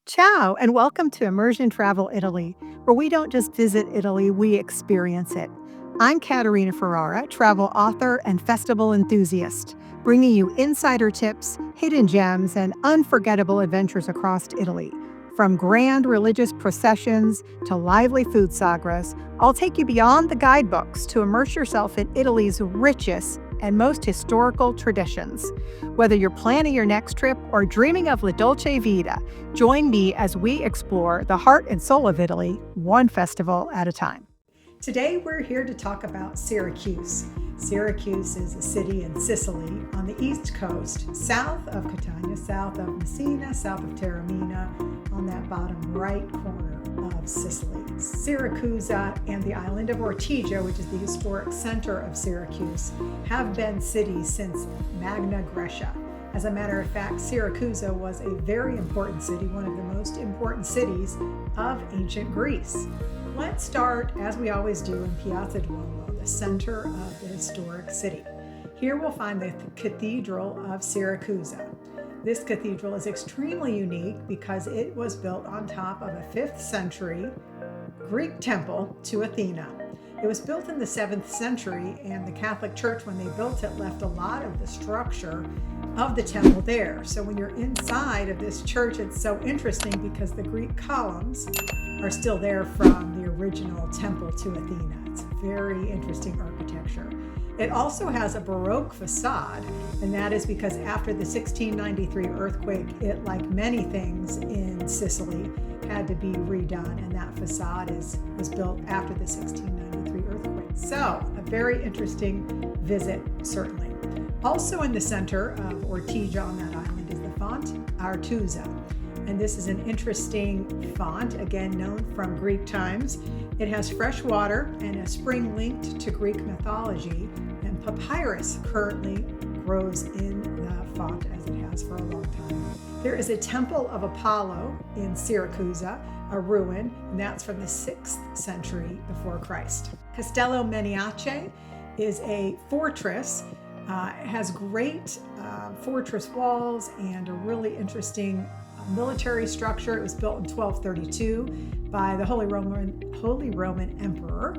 Ciao, and welcome to Immersion Travel Italy, where we don't just visit Italy, we experience it. I'm Caterina Ferrara, travel author and festival enthusiast, bringing you insider tips, hidden gems, and unforgettable adventures across Italy. From grand religious processions to lively food sagas, I'll take you beyond the guidebooks to immerse yourself in Italy's richest and most historical traditions. Whether you're planning your next trip or dreaming of La Dolce Vita, join me as we explore the heart and soul of Italy, one festival at a time. Today, we're here to talk about Syracuse. Syracuse is a city in Sicily on the east coast, south of Catania, south of Messina, south of Taormina, on that bottom right corner of Sicily. Syracusa and the island of Ortigia, which is the historic center of Syracuse, have been cities since Magna Graecia. As a matter of fact, Syracusa was a very important city, one of the most important cities of ancient Greece. Let's start, as we always do, in Piazza Duomo, the center of the historic city. Here we'll find the Cathedral of Siracusa. This cathedral is extremely unique because it was built on top of a 5th century Greek temple to Athena. It was built in the 7th century, and the Catholic Church, when they built it, left a lot of the structure of the temple there. So when you're inside of this church, it's so interesting because the Greek columns are still there from the original temple to Athena. It's very interesting architecture. It also has a Baroque facade, and that is because after the 1693 earthquake, it, like many things in Sicily, had to be redone, and that facade was built after the 1693 earthquake. So, a very interesting visit, certainly. Also in the center of Ortigia on that island is the font Artusa. And this is an interesting font, again known from Greek times. It has fresh water and a spring linked to Greek mythology, and papyrus currently grows in the font as it has for a long time. There is a temple of Apollo in Syracusa, a ruin, and that's from the 6th century before Christ. Castello Meniace is a fortress. It has great fortress walls and a really interesting military structure. It was built in 1232 by the Holy Roman Emperor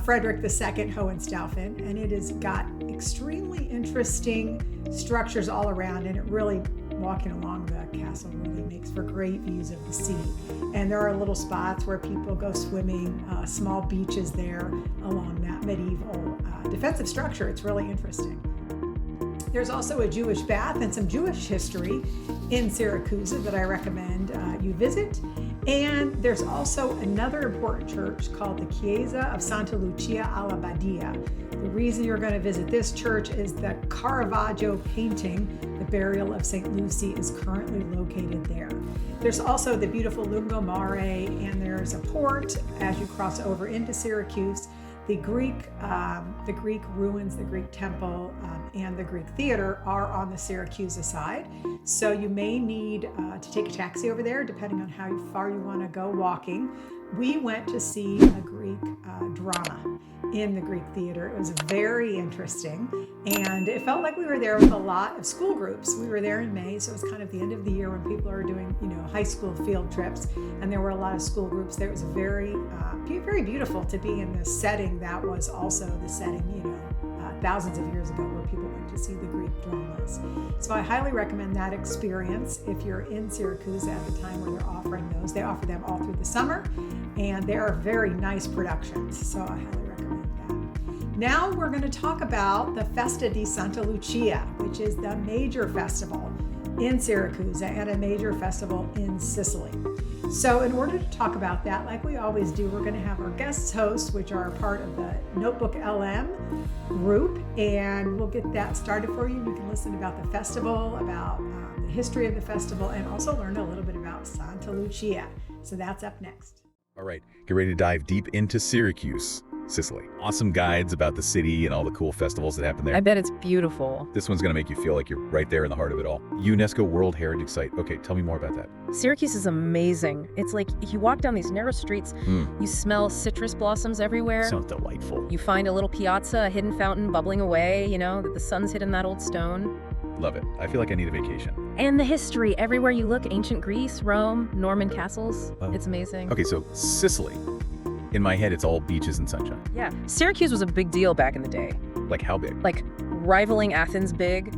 Frederick II Hohenstaufen, and it has got extremely interesting structures all around, and it really, walking along the castle, really makes for great views of the sea. And there are little spots where people go swimming, small beaches there along that medieval defensive structure. It's really interesting. There's also a Jewish bath and some Jewish history in Syracusa that I recommend you visit. And there's also another important church called the Chiesa of Santa Lucia alla Badia. The reason you're going to visit this church is the Caravaggio painting, The Burial of St. Lucy, is currently located there. There's also the beautiful Lungomare, and there's a port as you cross over into Syracuse. The Greek ruins, the Greek temple, and the Greek theater are on the Syracusa side. So you may need to take a taxi over there, depending on how far you want to go walking. We went to see a Greek drama in the Greek theater. It was very interesting, and it felt like we were there with a lot of school groups. We were there in May, so it was kind of the end of the year when people are doing, high school field trips, and there were a lot of school groups there. It was very, very beautiful to be in this setting that was also the setting, thousands of years ago, where people went to see the Greek dramas. So I highly recommend that experience if you're in Syracuse at the time where they're offering those. They offer them all through the summer, and they are very nice productions, so I highly recommend that. Now we're going to talk about the Festa di Santa Lucia, which is the major festival in Syracuse and a major festival in Sicily. So in order to talk about that, like we always do, we're going to have our guest hosts, which are a part of the Notebook LM group, and we'll get that started for you. You can listen about the festival, about the history of the festival, and also learn a little bit about Santa Lucia. So that's up next. All right, get ready to dive deep into Syracuse, Sicily. Awesome guides about the city and all the cool festivals that happen there. I bet it's beautiful. This one's gonna make you feel like you're right there in the heart of it all. UNESCO World Heritage Site. Okay, tell me more about that. Syracuse is amazing. It's like if you walk down these narrow streets, you smell citrus blossoms everywhere. Sounds delightful. You find a little piazza, a hidden fountain bubbling away, that the sun's hitting that old stone. Love it. I feel like I need a vacation. And the history, everywhere you look, ancient Greece, Rome, Norman castles. Wow. It's amazing. Okay, so Sicily. In my head, it's all beaches and sunshine. Yeah. Syracuse was a big deal back in the day. Like how big? Like rivaling Athens big.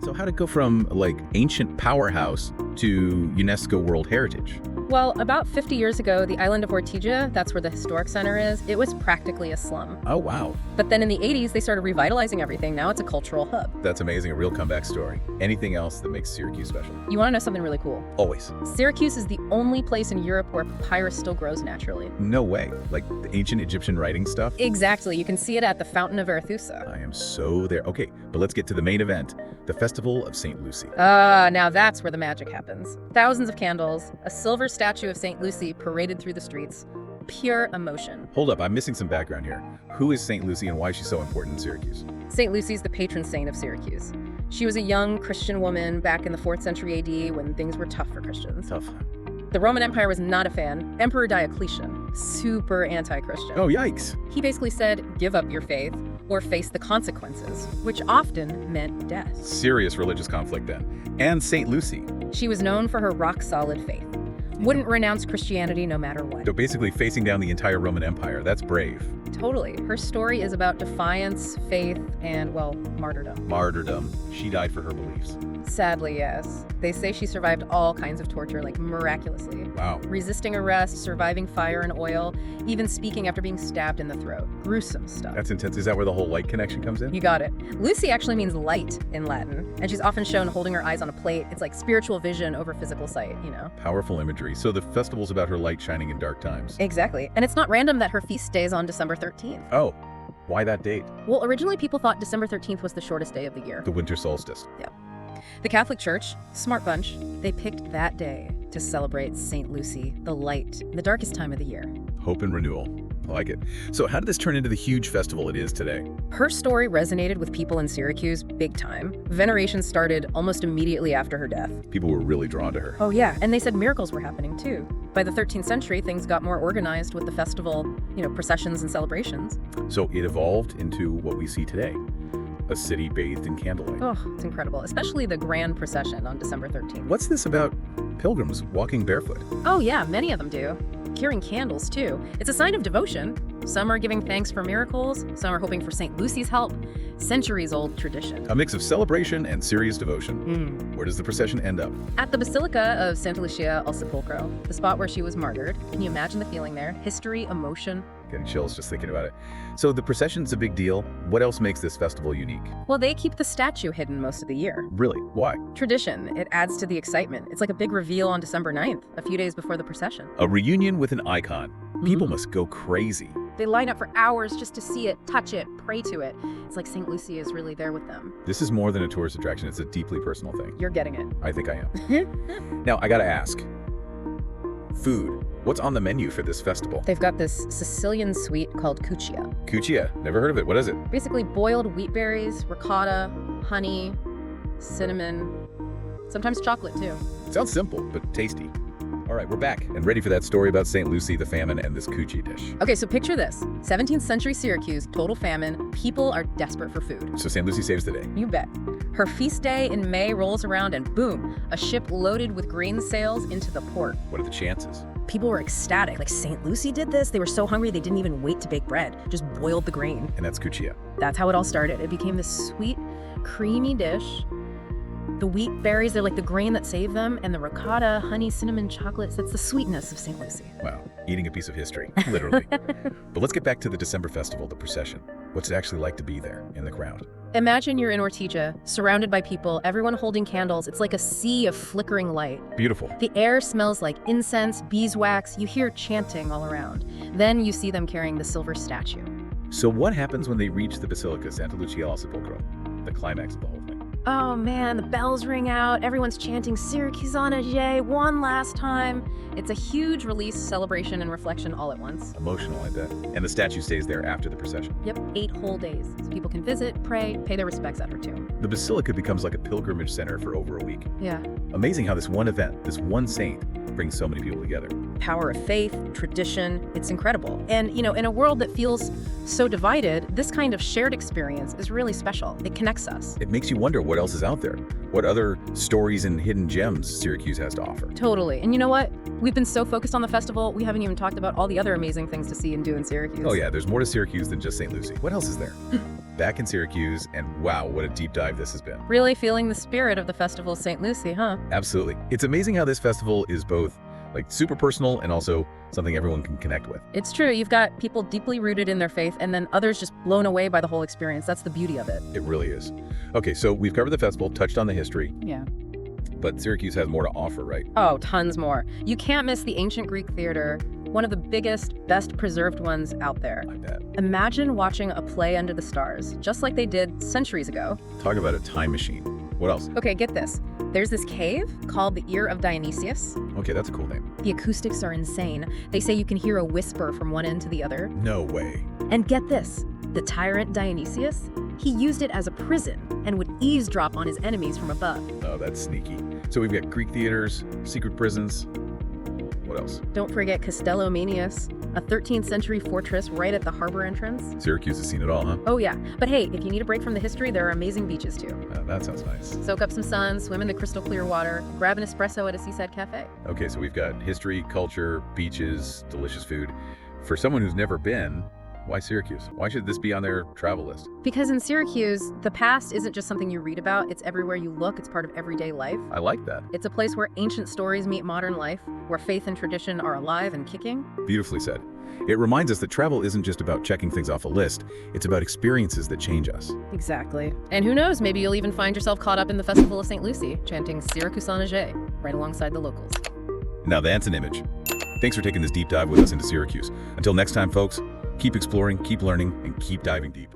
So how'd it go from, like, ancient powerhouse to UNESCO World Heritage? Well, about 50 years ago, the island of Ortigia, that's where the historic center is, it was practically a slum. Oh, wow. But then in the 80s, they started revitalizing everything. Now it's a cultural hub. That's amazing. A real comeback story. Anything else that makes Syracuse special? You want to know something really cool? Always. Syracuse is the only place in Europe where papyrus still grows naturally. No way. Like the ancient Egyptian writing stuff? Exactly. You can see it at the Fountain of Arethusa. I am so there. Okay, but let's get to the main event, the Festival of St. Lucy. Now that's where the magic happens. Thousands of candles, a silver statue of St. Lucy paraded through the streets. Pure emotion. Hold up, I'm missing some background here. Who is St. Lucy and why is she so important in Syracuse? St. Lucy's the patron saint of Syracuse. She was a young Christian woman back in the 4th century AD when things were tough for Christians. Tough. The Roman Empire was not a fan. Emperor Diocletian, super anti-Christian. Oh, yikes. He basically said, give up your faith or face the consequences, which often meant death. Serious religious conflict then. And St. Lucy. She was known for her rock-solid faith. Wouldn't renounce Christianity no matter what. So basically facing down the entire Roman Empire. That's brave. Totally. Her story is about defiance, faith, and, well, martyrdom. Martyrdom. She died for her beliefs. Sadly, yes. They say she survived all kinds of torture, like miraculously. Wow. Resisting arrest, surviving fire and oil, even speaking after being stabbed in the throat. Gruesome stuff. That's intense. Is that where the whole light connection comes in? You got it. Lucy actually means light in Latin, and she's often shown holding her eyes on a plate. It's like spiritual vision over physical sight, you know? Powerful imagery. So the festival's about her light shining in dark times. Exactly. And it's not random that her feast day is on December 13th. Oh, why that date? Well, originally people thought December 13th was the shortest day of the year. The winter solstice. Yeah. The Catholic Church, smart bunch, they picked that day to celebrate St. Lucy, the light, the darkest time of the year. Hope and renewal. I like it. So how did this turn into the huge festival it is today? Her story resonated with people in Syracuse big time. Veneration started almost immediately after her death. People were really drawn to her. Oh yeah, and they said miracles were happening too. By the 13th century, things got more organized with the festival, processions and celebrations. So it evolved into what we see today. A city bathed in candlelight. Oh, it's incredible, especially the grand procession on December 13th. What's this about pilgrims walking barefoot? Oh yeah, many of them do. Carrying candles too. It's a sign of devotion. Some are giving thanks for miracles, some are hoping for St. Lucy's help. Centuries-old tradition. A mix of celebration and serious devotion. Where does the procession end up? At the Basilica of Santa Lucia al Sepolcro, the spot where she was martyred. Can you imagine the feeling there? History, emotion. Getting chills just thinking about it. So the procession's a big deal. What else makes this festival unique? Well, they keep the statue hidden most of the year. Really? Why? Tradition. It adds to the excitement. It's like a big reveal on December 9th, a few days before the procession. A reunion with an icon. People must go crazy. They line up for hours just to see it, touch it, pray to it. It's like St. Lucy is really there with them. This is more than a tourist attraction. It's a deeply personal thing. You're getting it. I think I am. Now, I gotta ask. Food. What's on the menu for this festival? They've got this Sicilian sweet called cuccia. Cuccia. Never heard of it. What is it? Basically boiled wheat berries, ricotta, honey, cinnamon, sometimes chocolate too. Sounds simple, but tasty. All right, we're back and ready for that story about St. Lucy, the famine, and this cuccia dish. Okay, so picture this. 17th century Syracuse, total famine. People are desperate for food. So St. Lucy saves the day. You bet. Her feast day in May rolls around and boom, a ship loaded with grain sails into the port. What are the chances? People were ecstatic. Like, St. Lucy did this? They were so hungry they didn't even wait to bake bread. Just boiled the grain. And that's cuccia. That's how it all started. It became this sweet, creamy dish. The wheat berries, they're like the grain that saved them, and the ricotta, honey, cinnamon, chocolates, that's the sweetness of St. Lucy. Wow, eating a piece of history, literally. But let's get back to the December festival, the procession. What's it actually like to be there in the crowd? Imagine you're in Ortigia, surrounded by people, everyone holding candles. It's like a sea of flickering light. Beautiful. The air smells like incense, beeswax. You hear chanting all around. Then you see them carrying the silver statue. So what happens when they reach the Basilica Santa Lucia al Sepolcro, the climax of the whole thing? Oh man, the bells ring out. Everyone's chanting Syracuse one last time. It's a huge release, celebration, and reflection all at once. Emotional, I bet. And the statue stays there after the procession. Yep, 8 whole days. So people can visit, pray, pay their respects at her tomb. The Basilica becomes like a pilgrimage center for over a week. Yeah. Amazing how this one event, this one saint, brings so many people together. power of faith, tradition, it's incredible. And, in a world that feels so divided, this kind of shared experience is really special. It connects us. It makes you wonder what else is out there. What other stories and hidden gems Syracuse has to offer. Totally. And you know what? We've been so focused on the festival, we haven't even talked about all the other amazing things to see and do in Syracuse. Oh yeah, there's more to Syracuse than just St. Lucie. What else is there? Back in Syracuse, and wow, what a deep dive this has been. Really feeling the spirit of the festival of St. Lucie, huh? Absolutely. It's amazing how this festival is both super personal and also something everyone can connect with. It's true. You've got people deeply rooted in their faith and then others just blown away by the whole experience. That's the beauty of it. It really is. Okay, so we've covered the festival, touched on the history, Yeah. but Syracuse has more to offer, right? Oh, tons more. You can't miss the ancient Greek theater, one of the biggest, best preserved ones out there. I bet. Imagine watching a play under the stars, just like they did centuries ago. Talk about a time machine. What else? Okay, get this. There's this cave called the Ear of Dionysius. Okay, that's a cool name. The acoustics are insane. They say you can hear a whisper from one end to the other. No way. And get this, the tyrant Dionysius, he used it as a prison and would eavesdrop on his enemies from above. Oh, that's sneaky. So we've got Greek theaters, secret prisons. What else? Don't forget Castello Manius, a 13th century fortress right at the harbor entrance. Syracuse has seen it all, huh? Oh yeah, but hey, if you need a break from the history, there are amazing beaches too. That sounds nice. Soak up some sun, swim in the crystal clear water, grab an espresso at a seaside cafe. Okay, so we've got history, culture, beaches, delicious food. For someone who's never been, why Syracuse? Why should this be on their travel list? Because in Syracuse, the past isn't just something you read about, it's everywhere you look, it's part of everyday life. I like that. It's a place where ancient stories meet modern life, where faith and tradition are alive and kicking. Beautifully said. It reminds us that travel isn't just about checking things off a list, it's about experiences that change us. Exactly. And who knows, maybe you'll even find yourself caught up in the Festival of St. Lucie, chanting Syracusa right alongside the locals. Now that's an image. Thanks for taking this deep dive with us into Syracuse. Until next time, folks, keep exploring, keep learning, and keep diving deep.